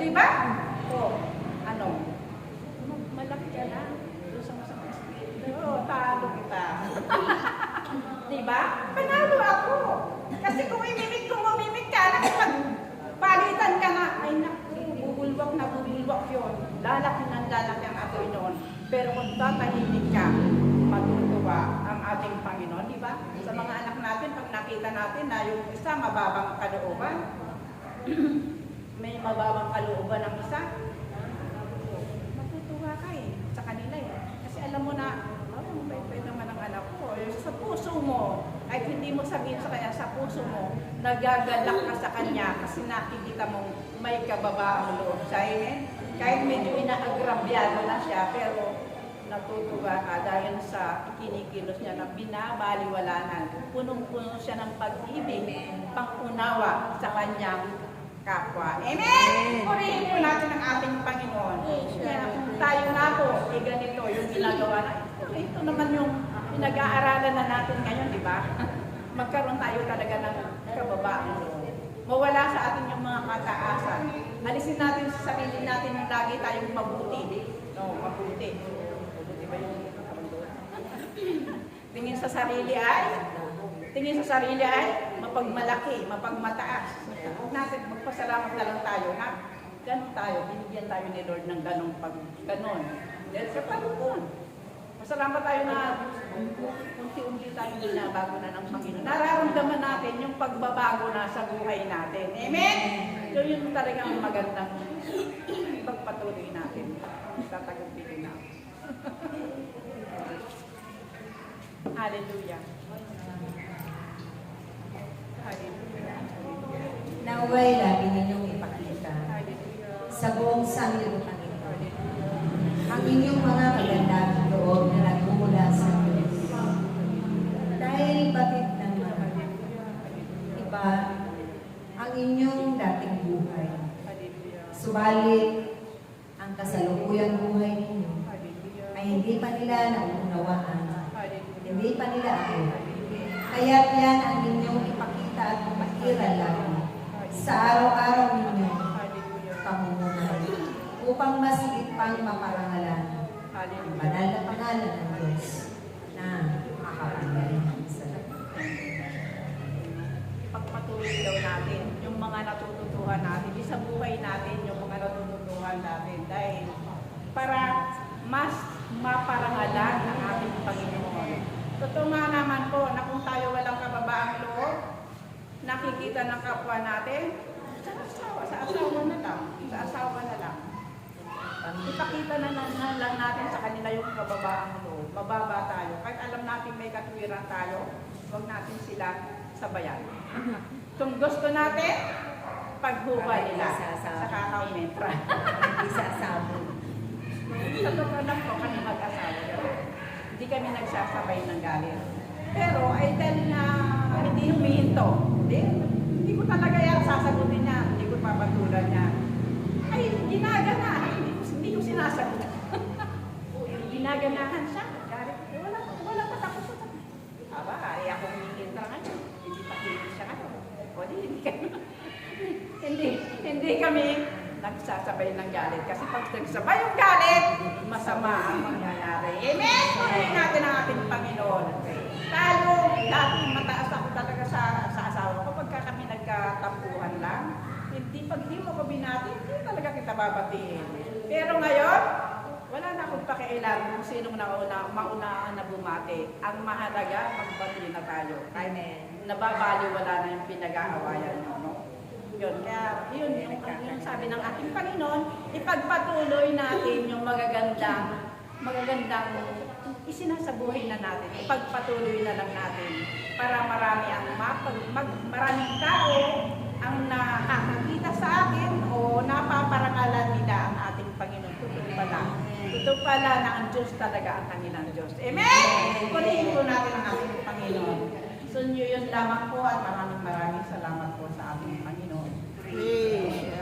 di ba? O, ano? Malaki ka na. Doon sa masang espiritu. Oo, talo kita. Di ba? Panalo ako. Kasi kung umimik ka, nakipagpalitan ka na, ay naku, bubulwak yun. Lalaki ng lalaki ang ato noon. Pero kung tatahimik ka, matutuwa ang ating Panginoon, di ba? Sa mga anak natin, pag nakita natin na yung isa mababang kalooban, may mababang kalooban ng isa, matutuwa ka sa kanila Kasi alam mo na, pwede naman ang anak ko. Sa puso mo, kahit hindi mo sabihin sa kanya, sa puso mo, nagagalak ka sa kanya kasi nakikita mong may kababaang loob siya. Kahit medyo inaagrabyado na siya, pero natutuwa ka dahil sa kinikilos niya na binabaliwalanan. Punong-puno siya ng pag-ibig, pang-unawa sa kanyang kapwa. Amen! Purihin po natin ang ating Panginoon. Kaya kung tayo na po, ganito yung ginagawa na ito naman yung pinag-aaralan na natin ngayon, di ba? Magkaroon tayo talaga ng kababaang loob. Mawala sa atin yung mga kataasan. Alisin natin sa sarili natin na lagi tayong mabuti. No, mabuti. Mabuti ba yung tingin sa sarili ay mapagmalaki, mapagmataas. Huwag natin magpasalamat na lang tayo na ganun tayo, binigyan tayo ni Lord ng ganun ganon. Dahil sa Panginoon. Masalamat tayo na unti-unti tayong binabago na ng Panginoon. Nararamdaman natin yung pagbabago na sa buhay natin. Amen? So yun talagang magandang pagpatuloy natin. Tatagumpilin natin. Hallelujah. Hallelujah. Naway lagi ninyong ipakita sa buong sanlibutan ito ang inyong mga magandang loob na nagmumula sa Diyos. Dahil batid ng mga iba ang inyong dating buhay. Subalit, ang kasalukuyang buhay ninyo ay hindi pa nila nauunawaan. Hindi pa nila ako. Kaya't yan ang inyong ipakita at makiral lagi sa araw-araw ninyong pamumuhay upang masigit pang maparangalan ang banal na pangalan ng Diyos na makapangyarihan sa lahat. Pagpatuloy daw natin yung mga natututuhan natin, sa buhay natin yung mga natututuhan natin dahil para mas maparangalan ang ating Panginoon. Totoo nga naman po na kung tayo walang kababaang loob, nakikita ng kapwa natin, sa asawa na lang. Ipakita na lang natin sa kanila yung kababaang loob. Mababa tayo. Kahit alam natin may katwiran tayo, huwag natin sila sabayan. Kung gusto natin, pagbuka nila sa kakaunentra. Hindi sa asawa. Sa totoo lang po kami mag-asawa. Hindi kami nagsasabay ng galit. Pero ay dahil na hindi humihinto. Hindi ko talaga yan sasagutin niya. Hindi ko papatulan niya. Ay, ginagana. Hindi ko sinasagot. Ginaganahan siya. Galit. Wala pa tapos sa sabi. Aba, ay ako humihintra ngayon. Hindi pa kilig siya ngayon. O hindi kami nagsasabay ng galit. Kasi pag nagsabay yung galit, masama ang mangyayari. Amen! Purihin natin ang ating Panginoon. Tayo, dati mataas ako talaga sa asawa ko. Pagka kami nagkatampuhan lang, pag di mo ko binati, hindi talaga kita babatiin. Pero ngayon, wala na akong pakialam kung sinong mauna na bumati. Ang mahalaga, magbati na tayo. Amen. Nababaliwala na yung pinag-aawayan mo. No? Yun, kaya yun yung sabi ng ating Panginoon, ipagpatuloy natin yung magagandang isinasabuhay na natin. Ipagpatuloy na lang natin para maraming tao ang nakakakita sa atin o napaparangalan nila ang ating Panginoon. Totoo pala na ang Diyos talaga ang kanilang Diyos. Amen! Purihin po natin ang ating Panginoon. So yun lamang po at maraming salamat po sa ating Panginoon. Praise